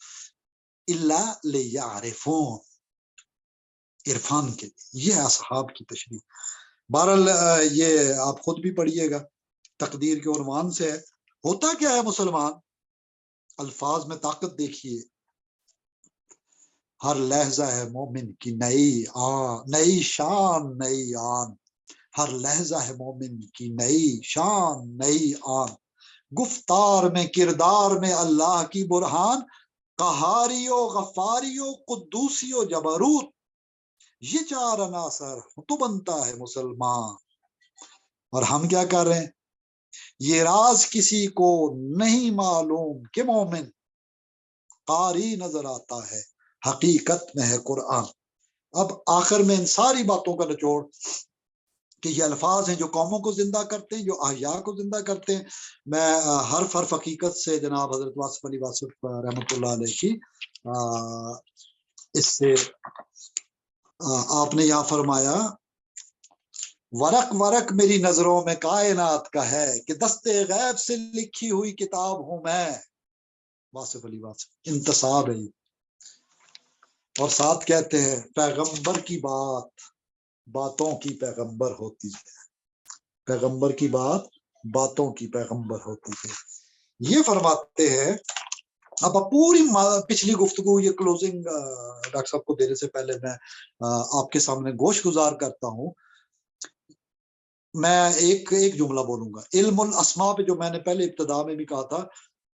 الا لیعرفون، عرفان کے لیے. یہ ہے اصحاب کی تشریح. بہرحال یہ آپ خود بھی پڑھیے گا، تقدیر کے عنوان سے ہے. ہوتا کیا ہے مسلمان، الفاظ میں طاقت دیکھیے. ہر لہجہ ہے مومن کی نئی شان نئی آن، ہر لہجہ ہے مومن کی نئی شان نئی آن. گفتار میں کردار میں اللہ کی برہان، قہاری و غفاری و قدوسی و جبروت. یہ چار عناصر تو بنتا ہے مسلمان. اور ہم کیا کر رہے ہیں، یہ راز کسی کو نہیں معلوم کہ مومن قاری نظر آتا ہے حقیقت میں ہے قرآن. اب آخر میں ان ساری باتوں کا نچوڑ کہ یہ الفاظ ہیں جو قوموں کو زندہ کرتے ہیں، جو احیاء کو زندہ کرتے ہیں. میں حرف حقیقت سے جناب حضرت واصف علی واصف رحمۃ اللہ علیہ کی اس سے آپ نے یہاں فرمایا ورق ورق میری نظروں میں کائنات کا ہے کہ دستے غیب سے لکھی ہوئی کتاب ہوں میں. واصف علی واصف انتصاب ہے. اور ساتھ کہتے ہیں پیغمبر کی باتوں کی پیغمبر ہوتی ہے، پیغمبر کی باتوں کی پیغمبر ہوتی ہے. یہ فرماتے ہیں. اب پوری پچھلی گفتگو یہ کلوزنگ ڈاکٹر صاحب کو دینے سے پہلے میں آپ کے سامنے گوش گزار کرتا ہوں. میں ایک جملہ بولوں گا. علم الاسماء پہ جو میں نے پہلے ابتدا میں بھی کہا تھا،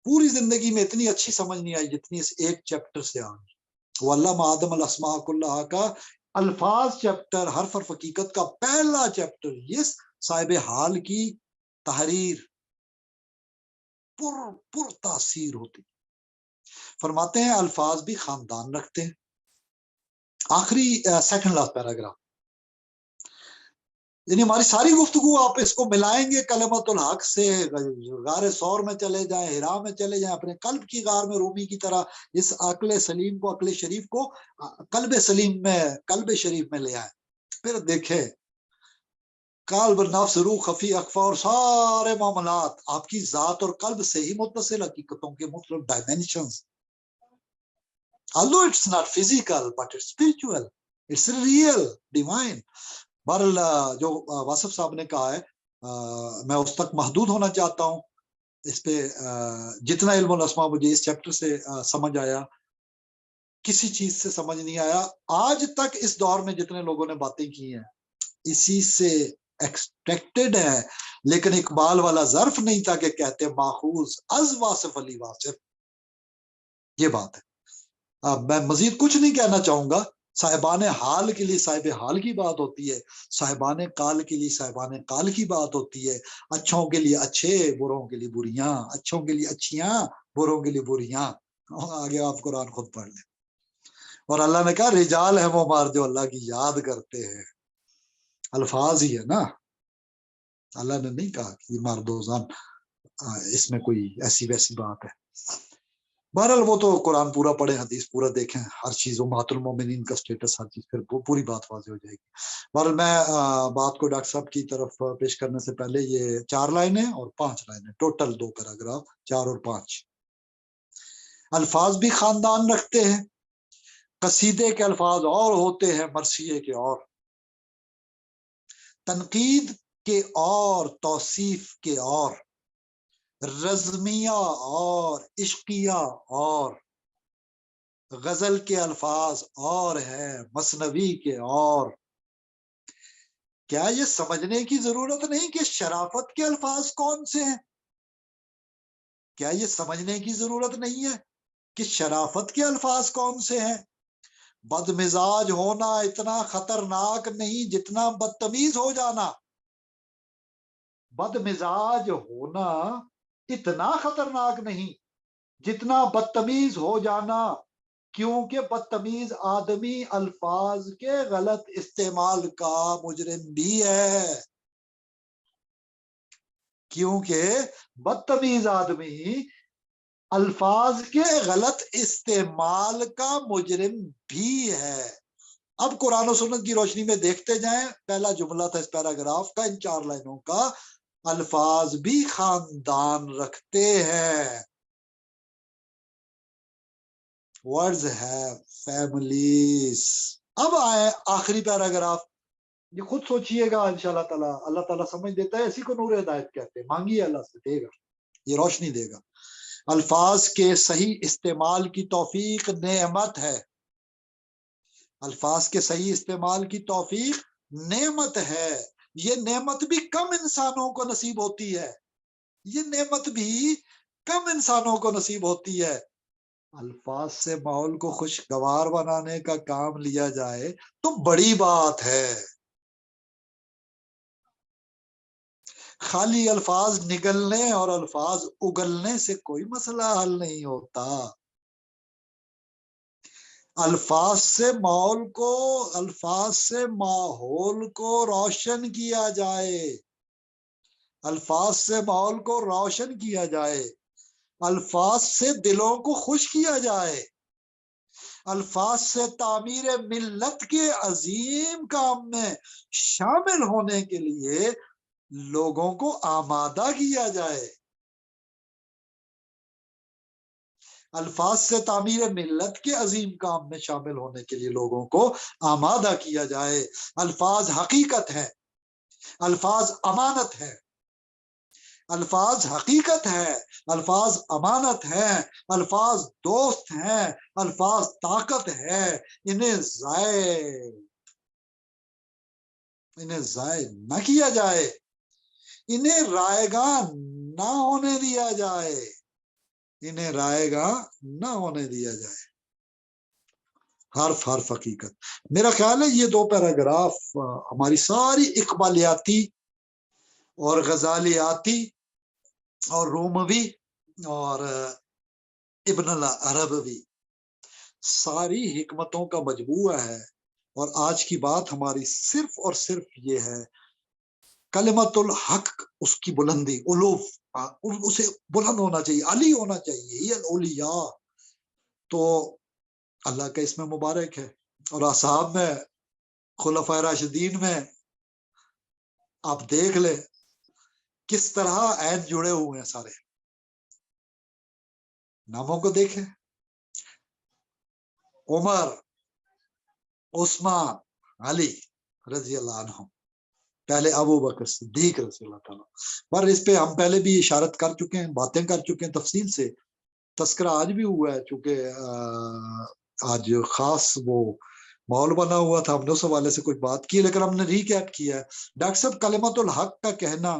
پوری زندگی میں اتنی اچھی سمجھ نہیں آئی جتنی اس ایک چیپٹر سے آئی. وہ علم آدم الاسماء کلھا کا الفاظ چیپٹر حرف اور حقیقت کا پہلا چیپٹر یہ صاحب حال کی تحریر پر تاثیر ہوتی. فرماتے ہیں الفاظ بھی خاندان رکھتے ہیں. آخری سیکنڈ لاسٹ پیراگراف، یعنی ہماری ساری گفتگو آپ اس کو ملائیں گے کلمت الحق سے، غار سور میں چلے جائیں، ہرا میں چلے جائیں، اپنے قلب کی غار میں رومی کی طرح اس عقل سلیم کو، عقل شریف کو قلب سلیم میں، قلب شریف میں لے آئیں. پھر دیکھیں قلب، نفس، روح، خفی، اخفا اور سارے معاملات آپ کی ذات اور قلب سے ہی متصل حقیقتوں کے مختلف dimensions. although it's not physical but it's spiritual, it's real, divine. بہرحال جو واصف صاحب نے کہا ہے میں اس تک محدود ہونا چاہتا ہوں. اس پہ جتنا علم الاسماء مجھے اس چیپٹر سے سمجھ آیا، کسی چیز سے سمجھ نہیں آیا آج تک اس دور میں جتنے لوگوں نے باتیں کی ہیں اسی سے ایکسپیکٹڈ ہے. لیکن اقبال والا ظرف نہیں تھا کہ کہتے ماخوذ از واصف علی واصف. یہ بات ہے. میں مزید کچھ نہیں کہنا چاہوں گا. صاحبان حال کے لیے صاحب حال کی بات ہوتی ہے، صاحبان قال کے لیے صاحبان قال کی بات ہوتی ہے. اچھوں کے لیے اچھے، بروں کے لیے بریاں، اچھوں کے لیے اچھیاں، بروں کے لیے بریاں. آگے آپ قرآن خود پڑھ لیں. اور اللہ نے کہا رجال ہے وہ مار جو اللہ کی یاد کرتے ہیں. الفاظ ہی ہے نا، اللہ نے نہیں کہا کہ یہ مردوزان اس میں کوئی ایسی ویسی بات ہے. بہرحال وہ تو قرآن پورا پڑھیں، حدیث پورا دیکھیں، ہر چیز امہات المومنین کا سٹیٹس، ہر چیز، پھر پوری بات واضح ہو جائے گی. بہرحال میں بات کو ڈاکٹر صاحب کی طرف پیش کرنے سے پہلے یہ 4 لائنیں اور 5 لائنیں، ٹوٹل 2 پیراگراف، 4 اور 5. الفاظ بھی خاندان رکھتے ہیں. قصیدے کے الفاظ اور ہوتے ہیں، مرثیے کے اور، تنقید کے اور، توصیف کے اور، رزمیہ اور، عشقیہ اور، غزل کے الفاظ اور ہیں، مثنوی کے اور. کیا یہ سمجھنے کی ضرورت نہیں کہ شرافت کے الفاظ کون سے ہیں؟ کیا یہ سمجھنے کی ضرورت نہیں ہے کہ شرافت کے الفاظ کون سے ہیں؟ بد مزاج ہونا اتنا خطرناک نہیں جتنا بدتمیز ہو جانا. بد مزاج ہونا اتنا خطرناک نہیں جتنا بدتمیز ہو جانا، کیونکہ بدتمیز آدمی الفاظ کے غلط استعمال کا مجرم بھی ہے. کیونکہ بدتمیز آدمی الفاظ کے غلط استعمال کا مجرم بھی ہے. اب قرآن و سنت کی روشنی میں دیکھتے جائیں. پہلا جملہ تھا اس پیراگراف کا، ان 4 لائنوں کا، الفاظ بھی خاندان رکھتے ہیں. words have families. اب آئے آخری پیراگراف. یہ خود سوچئے گا انشاءاللہ تعالی. اللہ تعالیٰ سمجھ دیتا ہے، اسی کو نور ہدایت کہتے ہیں. مانگیے اللہ سے، دے گا، یہ روشنی دے گا. الفاظ کے صحیح استعمال کی توفیق نعمت ہے. الفاظ کے صحیح استعمال کی توفیق نعمت ہے. یہ نعمت بھی کم انسانوں کو نصیب ہوتی ہے. یہ نعمت بھی کم انسانوں کو نصیب ہوتی ہے. الفاظ سے ماحول کو خوشگوار بنانے کا کام لیا جائے تو بڑی بات ہے. خالی الفاظ نگلنے اور الفاظ اگلنے سے کوئی مسئلہ حل نہیں ہوتا. الفاظ سے ماحول کو روشن کیا جائے. الفاظ سے ماحول کو روشن کیا جائے. الفاظ سے دلوں کو خوش کیا جائے. الفاظ سے تعمیر ملت کے عظیم کام میں شامل ہونے کے لیے لوگوں کو آمادہ کیا جائے. الفاظ سے تعمیر ملت کے عظیم کام میں شامل ہونے کے لیے لوگوں کو آمادہ کیا جائے. الفاظ حقیقت ہے، الفاظ امانت ہے. الفاظ حقیقت ہے، الفاظ امانت ہے، الفاظ دوست ہیں، الفاظ طاقت ہے. انہیں ضائع نہ کیا جائے، انہیں رائے گاں نہ ہونے دیا جائے. انہیں رائے گاں نہ ہونے دیا جائے. حرف حرف حقیقت. میرا خیال ہے یہ 2 پیراگراف ہماری ساری اقبالیاتی اور غزالیاتی اور روموی اور ابن العربی ساری حکمتوں کا مجموعہ ہے. اور آج کی بات ہماری صرف اور صرف یہ ہے کلمت الحق، اس کی بلندی، علوف، اسے بلند ہونا چاہیے، علی ہونا چاہیے، یہ الاولیاء. تو اللہ کا اس میں مبارک ہے. اور اصحاب میں، خلفائے راشدین میں آپ دیکھ لیں کس طرح عین جڑے ہوئے ہیں. سارے ناموں کو دیکھیں، عمر، عثمان، علی رضی اللہ عنہ، پہلے ابو بکر صدیق رضی اللہ تعالیٰ. پر اس پہ ہم پہلے بھی اشارت کر چکے ہیں، باتیں کر چکے ہیں تفصیل سے. تذکرہ آج بھی ہوا ہے چونکہ آج خاص وہ ماحول بنا ہوا تھا، ہم نے اس حوالے سے کچھ بات کی، لیکن ہم نے ریکیپ کیا ہے. ڈاکٹر صاحب کلمت الحق کا کہنا،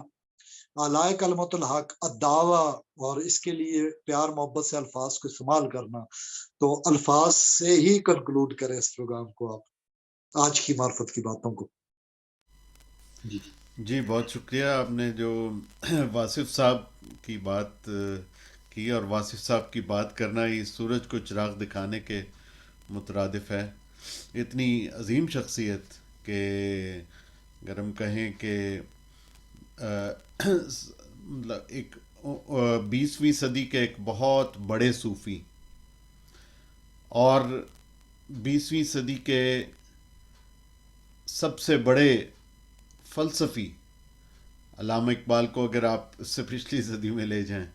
اعلی کلمت الحق، الدعویٰ، اور اس کے لیے پیار محبت سے الفاظ کو استعمال کرنا، تو الفاظ سے ہی کنکلوڈ کریں اس پروگرام کو آپ، آج کی معرفت کی باتوں کو. جی جی بہت شکریہ. آپ نے جو واصف صاحب کی بات کی، اور واصف صاحب کی بات کرنا ہی سورج کو چراغ دکھانے کے مترادف ہے. اتنی عظیم شخصیت کہ اگر ہم کہیں کہ مطلب ایک 20ویں صدی کے ایک بہت بڑے صوفی، اور 20ویں صدی کے سب سے بڑے فلسفی، علامہ اقبال کو اگر آپ اس سے پچھلی صدی میں لے جائیں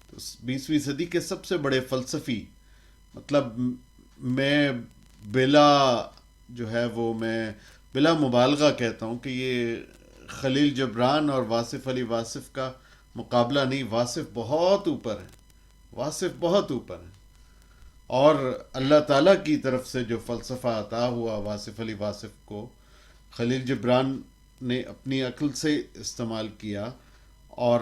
تو 20ویں صدی کے سب سے بڑے فلسفی، مطلب میں بلا جو ہے وہ میں بلا مبالغہ کہتا ہوں کہ یہ خلیل جبران اور واصف علی واصف کا مقابلہ نہیں. واصف بہت اوپر ہے، واصف بہت اوپر ہے. اور اللہ تعالیٰ کی طرف سے جو فلسفہ عطا ہوا واصف علی واصف کو، خلیل جبران نے اپنی عقل سے استعمال کیا، اور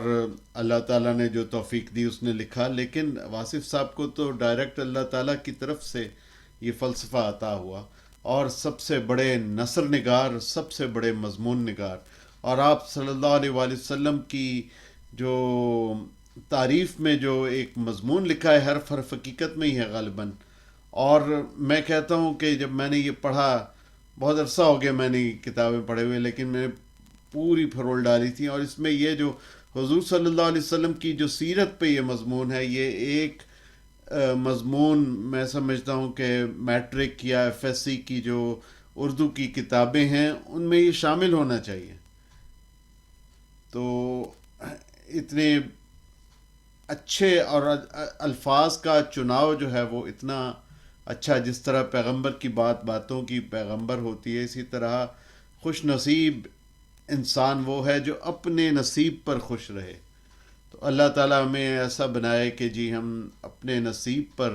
اللہ تعالیٰ نے جو توفیق دی اس نے لکھا. لیکن واصف صاحب کو تو ڈائریکٹ اللہ تعالیٰ کی طرف سے یہ فلسفہ عطا ہوا، اور سب سے بڑے نثر نگار، سب سے بڑے مضمون نگار. اور آپ صلی اللہ علیہ وآلہ وسلم کی جو تعریف میں جو ایک مضمون لکھا ہے، حرف حرف حقیقت میں ہی ہے غالباً. اور میں کہتا ہوں کہ جب میں نے یہ پڑھا، بہت عرصہ ہو گیا میں نے یہ کتابیں پڑھے ہوئے، لیکن میں نے پوری پھرول ڈالی تھی. اور اس میں یہ جو حضور صلی اللہ علیہ وسلم کی جو سیرت پہ یہ مضمون ہے، یہ ایک مضمون میں سمجھتا ہوں کہ میٹرک یا ایف ایس سی کی جو اردو کی کتابیں ہیں ان میں یہ شامل ہونا چاہیے. تو اتنے اچھے اور الفاظ کا چناؤ جو ہے وہ اتنا اچھا، جس طرح پیغمبر کی بات باتوں کی پیغمبر ہوتی ہے، اسی طرح خوش نصیب انسان وہ ہے جو اپنے نصیب پر خوش رہے. تو اللہ تعالیٰ ہمیں ایسا بنائے کہ جی ہم اپنے نصیب پر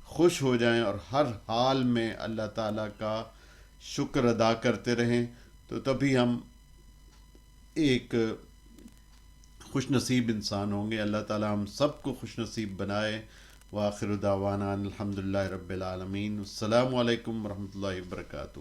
خوش ہو جائیں اور ہر حال میں اللہ تعالیٰ کا شکر ادا کرتے رہیں. تو تبھی ہم ایک خوش نصیب انسان ہوں گے. اللہ تعالیٰ ہم سب کو خوش نصیب بنائے. وآخر دعوانا الحمدللہ رب العالمین. السلام علیکم ورحمۃ اللہ وبرکاتہ.